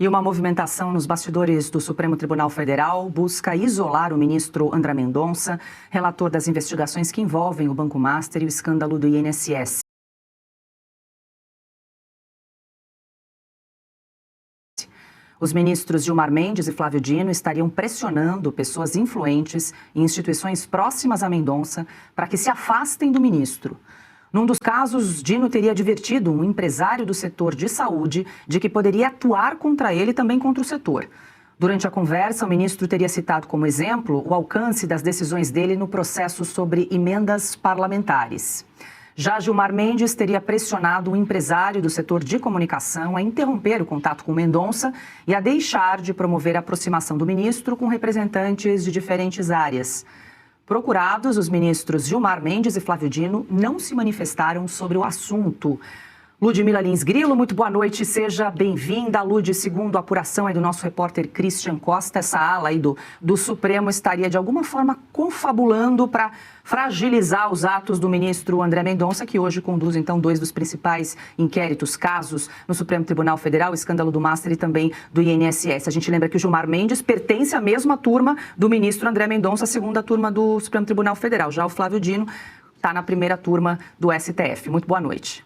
E uma movimentação nos bastidores do Supremo Tribunal Federal busca isolar o ministro André Mendonça, relator das investigações que envolvem o Banco Master e o escândalo do INSS. Os ministros Gilmar Mendes e Flávio Dino estariam pressionando pessoas influentes e instituições próximas a Mendonça para que se afastem do ministro. Num dos casos, Dino teria advertido um empresário do setor de saúde de que poderia atuar contra ele e também contra o setor. Durante a conversa, o ministro teria citado como exemplo o alcance das decisões dele no processo sobre emendas parlamentares. Já Gilmar Mendes teria pressionado um empresário do setor de comunicação a interromper o contato com Mendonça e a deixar de promover a aproximação do ministro com representantes de diferentes áreas. Procurados, os ministros Gilmar Mendes e Flávio Dino não se manifestaram sobre o assunto. Ludmila Lins Grilo, muito boa noite, seja bem-vinda. Lud, segundo a apuração aí do nosso repórter Christian Costa, essa ala aí do Supremo estaria de alguma forma confabulando para fragilizar os atos do ministro André Mendonça, que hoje conduz então dois dos principais inquéritos, casos no Supremo Tribunal Federal, o escândalo do Master e também do INSS. A gente lembra que o Gilmar Mendes pertence à mesma turma do ministro André Mendonça, a segunda turma do Supremo Tribunal Federal. Já o Flávio Dino está na primeira turma do STF. Muito boa noite.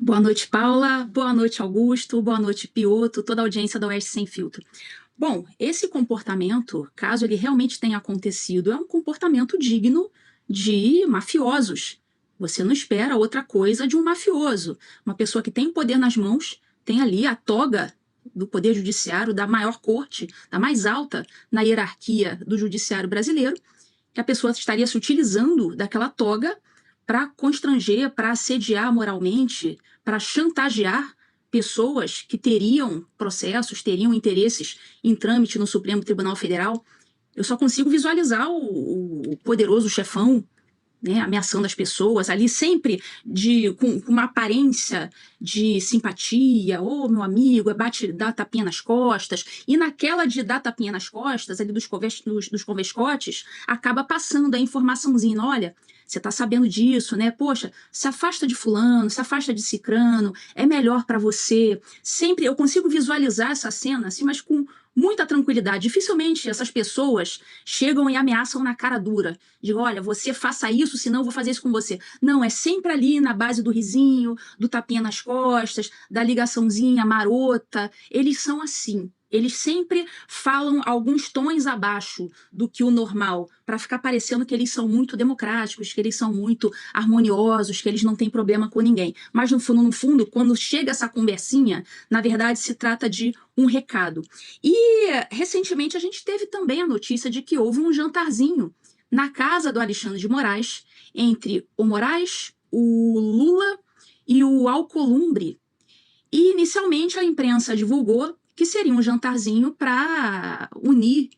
Boa noite, Paula. Boa noite, Augusto. Boa noite, Pioto, toda a audiência da Oeste Sem Filtro. Bom, esse comportamento, caso ele realmente tenha acontecido, é um comportamento digno de mafiosos. Você não espera outra coisa de um mafioso. Uma pessoa que tem poder nas mãos, tem ali a toga do Poder Judiciário, da maior corte, da mais alta na hierarquia do judiciário brasileiro, que a pessoa estaria se utilizando daquela toga para constranger, para assediar moralmente, para chantagear pessoas que teriam processos, teriam interesses em trâmite no Supremo Tribunal Federal. Eu só consigo visualizar o poderoso chefão, né, ameaçando as pessoas ali, sempre com uma aparência de simpatia, meu amigo, dá tapinha nas costas, e naquela de dar tapinha nas costas, ali dos convescotes, acaba passando a informaçãozinha, olha, você está sabendo disso, né? Poxa, se afasta de fulano, se afasta de cicrano, é melhor para você. Sempre eu consigo visualizar essa cena, assim, mas com muita tranquilidade. Dificilmente essas pessoas chegam e ameaçam na cara dura. De, olha, você faça isso, senão eu vou fazer isso com você. Não, é sempre ali na base do risinho, do tapinha nas costas, da ligaçãozinha marota. Eles são assim. Eles sempre falam alguns tons abaixo do que o normal, para ficar parecendo que eles são muito democráticos, que eles são muito harmoniosos, que eles não têm problema com ninguém. Mas no fundo, quando chega essa conversinha, na verdade se trata de um recado. E recentemente a gente teve também a notícia de que houve um jantarzinho na casa do Alexandre de Moraes, entre o Moraes, o Lula e o Alcolumbre. E inicialmente a imprensa divulgou que seria um jantarzinho para unir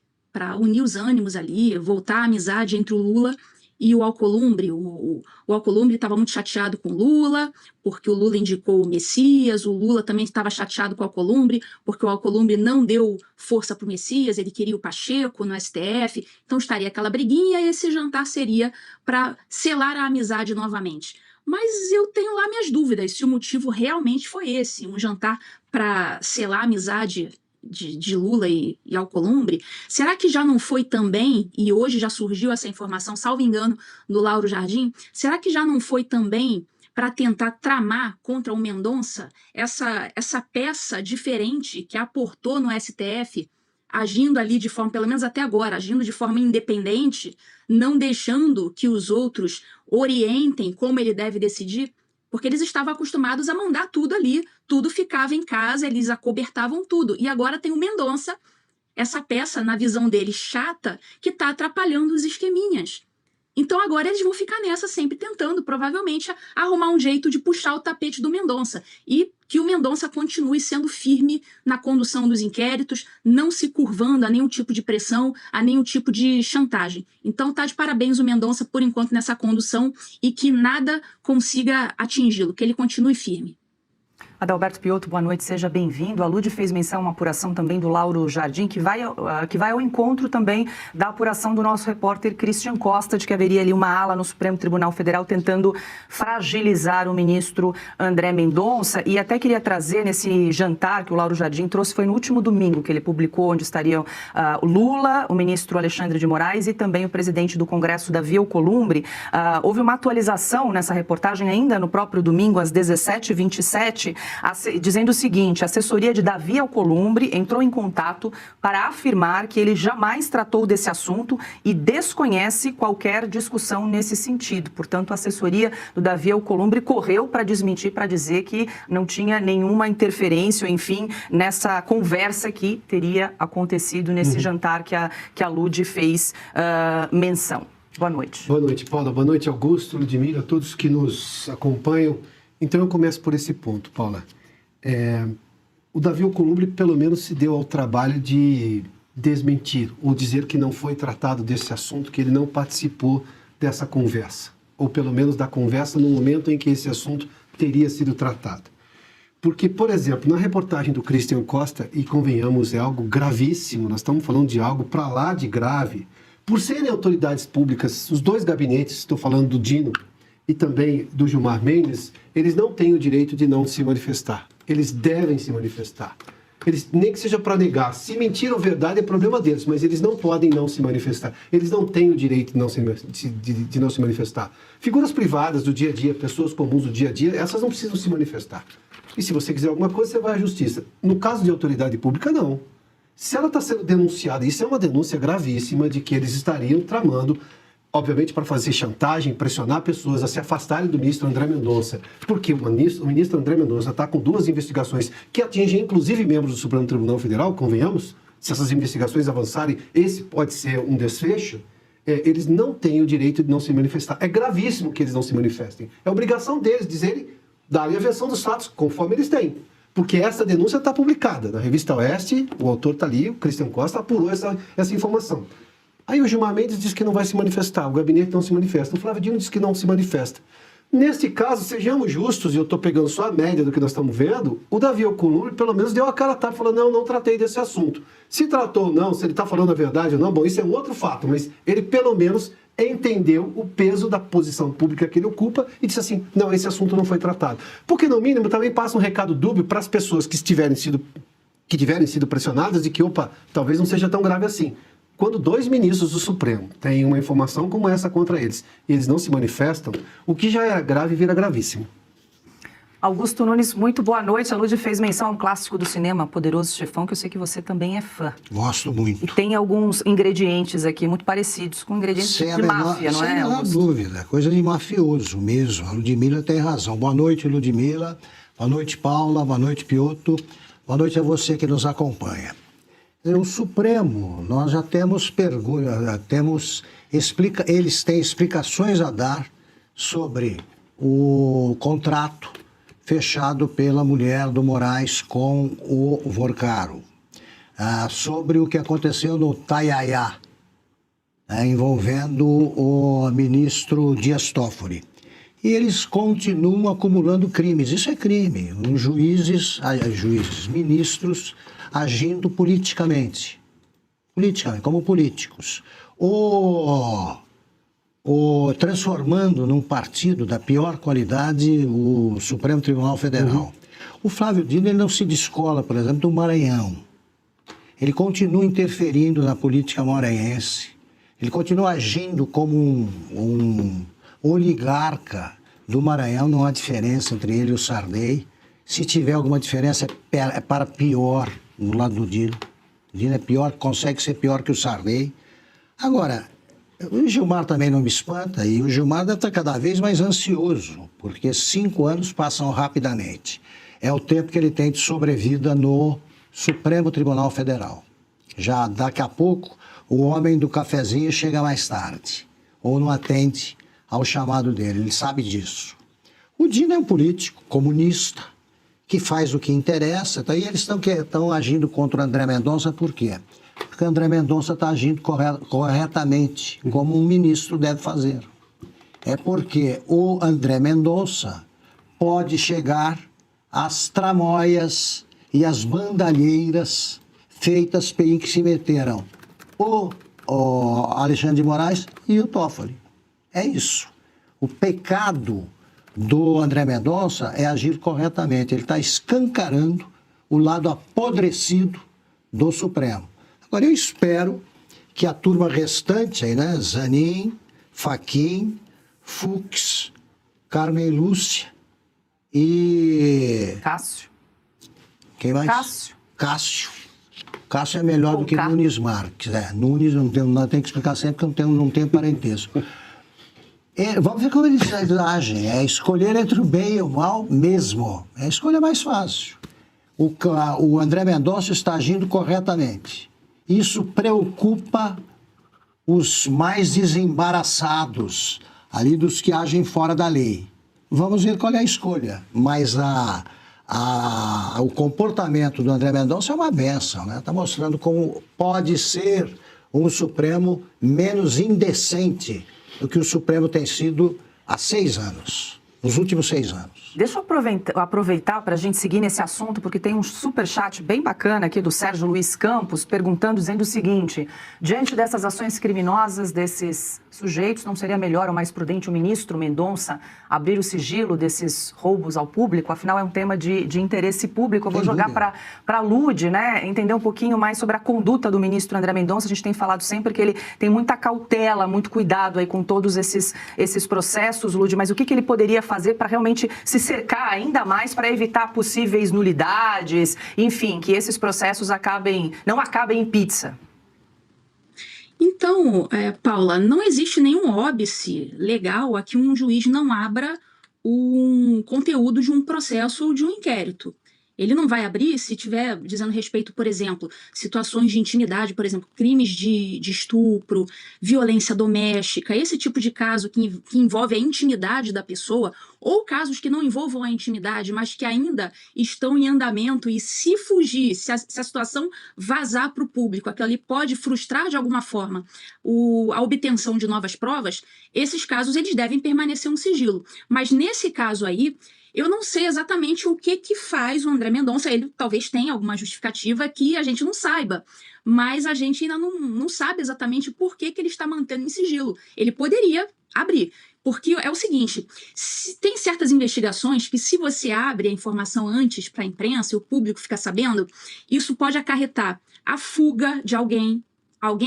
os ânimos ali, voltar a amizade entre o Lula e o Alcolumbre. O Alcolumbre estava muito chateado com o Lula, porque o Lula indicou o Messias, o Lula também estava chateado com o Alcolumbre, porque o Alcolumbre não deu força para o Messias, ele queria o Pacheco no STF, então estaria aquela briguinha e esse jantar seria para selar a amizade novamente. Mas eu tenho lá minhas dúvidas se o motivo realmente foi esse, um jantar para selar a amizade de Lula e Alcolumbre. Será que já não foi também, e hoje já surgiu essa informação, salvo engano, do Lauro Jardim, será que já não foi também para tentar tramar contra o Mendonça essa peça diferente que aportou no STF, agindo ali de forma, pelo menos até agora, agindo de forma independente, não deixando que os outros orientem como ele deve decidir? Porque eles estavam acostumados a mandar tudo ali, tudo ficava em casa, eles acobertavam tudo. E agora tem o Mendonça, essa peça, na visão deles, chata, que está atrapalhando os esqueminhas. Então agora eles vão ficar nessa, sempre tentando, provavelmente, arrumar um jeito de puxar o tapete do Mendonça. E que o Mendonça continue sendo firme na condução dos inquéritos, não se curvando a nenhum tipo de pressão, a nenhum tipo de chantagem. Então tá de parabéns o Mendonça, por enquanto, nessa condução, e que nada consiga atingi-lo, que ele continue firme. Adalberto Piotto, boa noite, seja bem-vindo. A Lud fez menção a uma apuração também do Lauro Jardim, que vai ao encontro também da apuração do nosso repórter Christian Costa, de que haveria ali uma ala no Supremo Tribunal Federal tentando fragilizar o ministro André Mendonça. E até queria trazer nesse jantar que o Lauro Jardim trouxe, foi no último domingo que ele publicou, onde estariam o Lula, o ministro Alexandre de Moraes e também o presidente do Congresso, Davi Alcolumbre. Houve uma atualização nessa reportagem ainda no próprio domingo, às 17h27, dizendo o seguinte: a assessoria de Davi Alcolumbre entrou em contato para afirmar que ele jamais tratou desse assunto e desconhece qualquer discussão nesse sentido. Portanto, a assessoria do Davi Alcolumbre correu para desmentir, para dizer que não tinha nenhuma interferência, ou enfim, nessa conversa que teria acontecido nesse jantar que a Lud fez menção. Boa noite. Boa noite, Paula. Boa noite, Augusto, Ludmila, a todos que nos acompanham. Então, eu começo por esse ponto, Paula. O Davi Alcolumbre, pelo menos, se deu ao trabalho de desmentir ou dizer que não foi tratado desse assunto, que ele não participou dessa conversa, ou pelo menos da conversa no momento em que esse assunto teria sido tratado. Porque, por exemplo, na reportagem do Christian Costa, e convenhamos, é algo gravíssimo, nós estamos falando de algo para lá de grave, por serem autoridades públicas, os dois gabinetes, estou falando do Dino e também do Gilmar Mendes, eles não têm o direito de não se manifestar. Eles devem se manifestar. Eles, nem que seja para negar. Se mentir ou verdade é problema deles, mas eles não podem não se manifestar. Eles não têm o direito de não se manifestar. Figuras privadas do dia a dia, pessoas comuns do dia a dia, essas não precisam se manifestar. E se você quiser alguma coisa, você vai à justiça. No caso de autoridade pública, não. Se ela está sendo denunciada, isso é uma denúncia gravíssima de que eles estariam tramando, obviamente, para fazer chantagem, pressionar pessoas a se afastarem do ministro André Mendonça, porque o ministro André Mendonça está com duas investigações que atingem, inclusive, membros do Supremo Tribunal Federal, convenhamos, se essas investigações avançarem, esse pode ser um desfecho, eles não têm o direito de não se manifestar. É gravíssimo que eles não se manifestem. É obrigação deles dizerem, darem a versão dos fatos, conforme eles têm. Porque essa denúncia está publicada na Revista Oeste, o autor está ali, o Christian Costa, apurou essa informação. Aí o Gilmar Mendes diz que não vai se manifestar, o gabinete não se manifesta, o Flávio Dino diz que não se manifesta. Neste caso, sejamos justos, e eu estou pegando só a média do que nós estamos vendo, o Davi Alcolumbre pelo menos deu a cara a tapa, falou, não tratei desse assunto. Se tratou ou não, se ele está falando a verdade ou não, bom, isso é um outro fato, mas ele pelo menos entendeu o peso da posição pública que ele ocupa e disse assim, não, esse assunto não foi tratado. Porque, no mínimo, também passa um recado dúbio para as pessoas que tiverem sido pressionadas de que, opa, talvez não seja tão grave assim. Quando dois ministros do Supremo têm uma informação como essa contra eles e eles não se manifestam, o que já era grave vira gravíssimo. Augusto Nunes, muito boa noite. A Lud fez menção a um clássico do cinema, Poderoso Chefão, que eu sei que você também é fã. Gosto muito. E tem alguns ingredientes aqui muito parecidos com ingredientes de máfia, não é, Augusto? Sem dúvida, coisa de mafioso mesmo. A Ludmila tem razão. Boa noite, Ludmila. Boa noite, Paula. Boa noite, Piotto. Boa noite a você que nos acompanha. O Supremo, nós já temos eles têm explicações a dar sobre o contrato fechado pela mulher do Moraes com o Vorcaro, sobre o que aconteceu no Taiaiá, envolvendo o ministro Dias Toffoli. E eles continuam acumulando crimes. Isso é crime. Juízes, ministros agindo politicamente, como políticos, transformando num partido da pior qualidade o Supremo Tribunal Federal. O Flávio Dino ele não se descola, por exemplo, do Maranhão. Ele continua interferindo na política maranhense. Ele continua agindo como um oligarca do Maranhão. Não há diferença entre ele e o Sarney. Se tiver alguma diferença, é para pior no lado do Dino. O Dino é pior, consegue ser pior que o Sarney. Agora, o Gilmar também não me espanta, e o Gilmar deve estar cada vez mais ansioso, porque 5 anos passam rapidamente. É o tempo que ele tem de sobrevida no Supremo Tribunal Federal. Já daqui a pouco, o homem do cafezinho chega mais tarde, ou não atende ao chamado dele, ele sabe disso. O Dino é um político comunista, que faz o que interessa, e eles estão agindo contra o André Mendonça por quê? Porque o André Mendonça está agindo corretamente, como um ministro deve fazer. É porque o André Mendonça pode chegar as tramóias e as bandalheiras feitas em que se meteram o Alexandre de Moraes e o Toffoli. É isso. O pecado do André Mendonça é agir corretamente. Ele está escancarando o lado apodrecido do Supremo. Agora, eu espero que a turma restante aí, né? Zanin, Fachin, Fux, Carmen Lúcia e... Cássio. Quem mais? Cássio. Cássio. Cássio é melhor do que Cá. Nunes Marques. Nunes não tem que explicar sempre que não tem parentesco. Vamos ver como eles agem. É escolher entre o bem e o mal mesmo. É a escolha mais fácil. O André Mendonça está agindo corretamente. Isso preocupa os mais desembaraçados, ali dos que agem fora da lei. Vamos ver qual é a escolha. Mas o comportamento do André Mendonça é uma benção, né? Está mostrando como pode ser um Supremo menos indecente do que o Supremo tem sido há 6 anos, nos últimos 6 anos. Deixa eu aproveitar para a gente seguir nesse assunto, porque tem um superchat bem bacana aqui do Sérgio Luiz Campos, perguntando, dizendo o seguinte: diante dessas ações criminosas desses sujeitos, não seria melhor ou mais prudente o ministro Mendonça abrir o sigilo desses roubos ao público? Afinal, é um tema de interesse público. Eu vou jogar para a Lud, né, entender um pouquinho mais sobre a conduta do ministro André Mendonça. A gente tem falado sempre que ele tem muita cautela, muito cuidado aí com todos esses processos, Lud, mas o que ele poderia fazer para realmente se cercar ainda mais para evitar possíveis nulidades, enfim, que esses processos não acabem em pizza? Então, Paula, não existe nenhum óbice legal a que um juiz não abra um conteúdo de um processo ou de um inquérito. Ele não vai abrir se estiver dizendo respeito, por exemplo, situações de intimidade, por exemplo, crimes de estupro, violência doméstica, esse tipo de caso que envolve a intimidade da pessoa, ou casos que não envolvam a intimidade, mas que ainda estão em andamento e se fugir, se a situação vazar para o público, aquilo ali pode frustrar de alguma forma a obtenção de novas provas, esses casos eles devem permanecer um sigilo. Mas nesse caso aí, eu não sei exatamente o que faz o André Mendonça. Ele talvez tenha alguma justificativa que a gente não saiba, mas a gente ainda não sabe exatamente por que ele está mantendo em sigilo. Ele poderia abrir, porque é o seguinte, tem certas investigações que se você abre a informação antes para a imprensa e o público fica sabendo, isso pode acarretar a fuga de alguém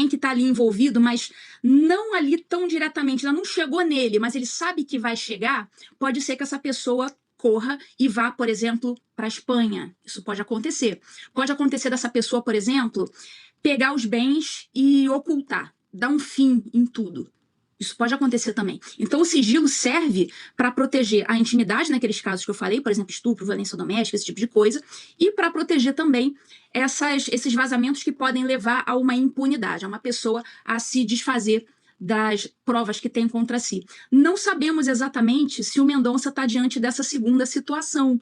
que está ali envolvido, mas não ali tão diretamente, ainda não chegou nele, mas ele sabe que vai chegar, pode ser que essa pessoa corra e vá, por exemplo, para a Espanha. Isso pode acontecer. Pode acontecer dessa pessoa, por exemplo, pegar os bens e ocultar, dar um fim em tudo. Isso pode acontecer também. Então, o sigilo serve para proteger a intimidade naqueles casos que eu falei, por exemplo, estupro, violência doméstica, esse tipo de coisa, e para proteger também esses vazamentos que podem levar a uma impunidade, a uma pessoa a se desfazer das provas que tem contra si. Não sabemos exatamente se o Mendonça está diante dessa segunda situação,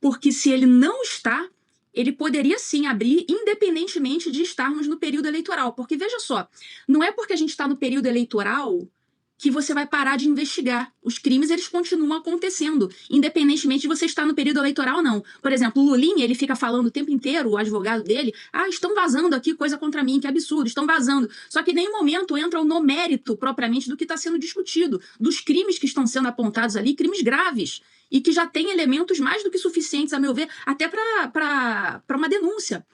porque se ele não está, ele poderia sim abrir, independentemente de estarmos no período eleitoral. Porque, veja só, não é porque a gente está no período eleitoral que você vai parar de investigar. Os crimes, eles continuam acontecendo, independentemente de você estar no período eleitoral ou não. Por exemplo, o Lulinha, ele fica falando o tempo inteiro, o advogado dele, estão vazando aqui coisa contra mim, que absurdo, estão vazando. Só que em nenhum momento entram no mérito, propriamente, do que está sendo discutido, dos crimes que estão sendo apontados ali, crimes graves, e que já tem elementos mais do que suficientes, a meu ver, até para uma denúncia.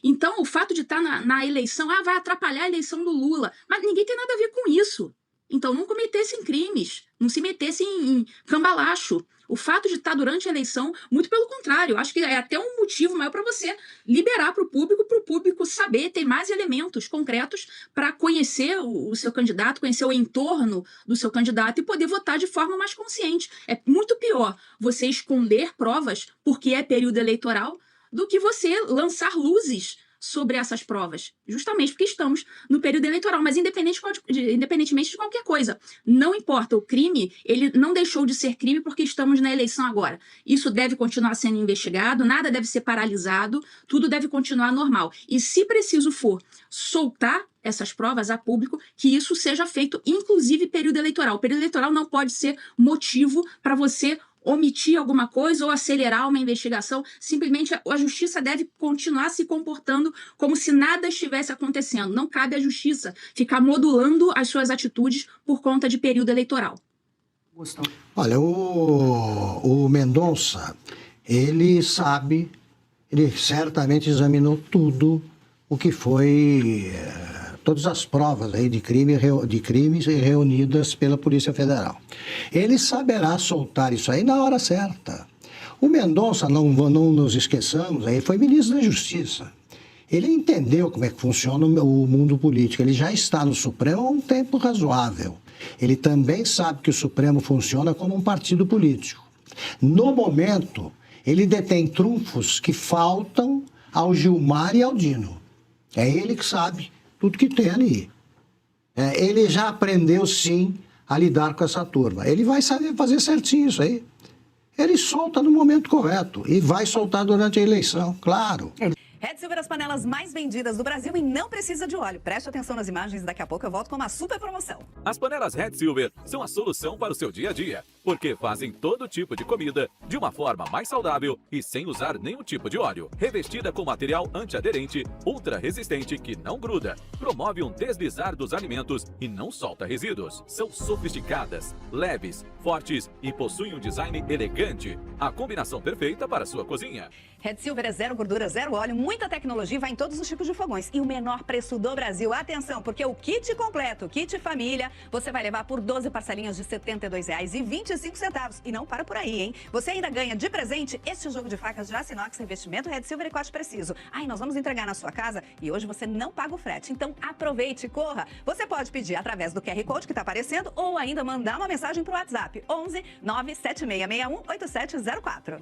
Então, o fato de estar na eleição, vai atrapalhar a eleição do Lula, mas ninguém tem nada a ver com isso. Então, não cometessem crimes, não se metessem em cambalacho. O fato de estar durante a eleição, muito pelo contrário, acho que é até um motivo maior para você liberar para o público saber, ter mais elementos concretos para conhecer o seu candidato, conhecer o entorno do seu candidato e poder votar de forma mais consciente. É muito pior você esconder provas porque é período eleitoral do que você lançar luzes sobre essas provas, justamente porque estamos no período eleitoral, mas independentemente de qualquer coisa, não importa, o crime, ele não deixou de ser crime porque estamos na eleição agora. Isso deve continuar sendo investigado, nada deve ser paralisado, tudo deve continuar normal. E se preciso for soltar essas provas a público, que isso seja feito, inclusive período eleitoral. O período eleitoral não pode ser motivo para você omitir alguma coisa ou acelerar uma investigação. Simplesmente a justiça deve continuar se comportando como se nada estivesse acontecendo. Não cabe à justiça ficar modulando as suas atitudes por conta de período eleitoral. Augusto. Olha, o Mendonça, ele sabe, ele certamente examinou tudo o que foi, todas as provas aí de crimes reunidas pela Polícia Federal. Ele saberá soltar isso aí na hora certa. O Mendonça, não nos esqueçamos, ele foi ministro da Justiça. Ele entendeu como é que funciona o mundo político. Ele já está no Supremo há um tempo razoável. Ele também sabe que o Supremo funciona como um partido político. No momento, ele detém trunfos que faltam ao Gilmar e ao Dino. É ele que sabe tudo que tem ali. Ele já aprendeu, sim, a lidar com essa turma. Ele vai saber fazer certinho isso aí. Ele solta no momento correto e vai soltar durante a eleição, claro. Red Silver, as panelas mais vendidas do Brasil e não precisa de óleo. Preste atenção nas imagens, daqui a pouco eu volto com uma super promoção. As panelas Red Silver são a solução para o seu dia a dia, porque fazem todo tipo de comida de uma forma mais saudável e sem usar nenhum tipo de óleo. Revestida com material antiaderente, ultra resistente que não gruda, promove um deslizar dos alimentos e não solta resíduos. São sofisticadas, leves, fortes e possuem um design elegante. A combinação perfeita para a sua cozinha. Red Silver é zero gordura, zero óleo, muita tecnologia e vai em todos os tipos de fogões. E o menor preço do Brasil. Atenção, porque o kit completo, kit família, você vai levar por 12 parcelinhas de R$ 72,25. E não para por aí, hein? Você ainda ganha de presente este jogo de facas de aço inox, investimento Red Silver e corte preciso. Nós vamos entregar na sua casa e hoje você não paga o frete. Então aproveite, corra. Você pode pedir através do QR Code que está aparecendo ou ainda mandar uma mensagem para o WhatsApp 11 97661 8704.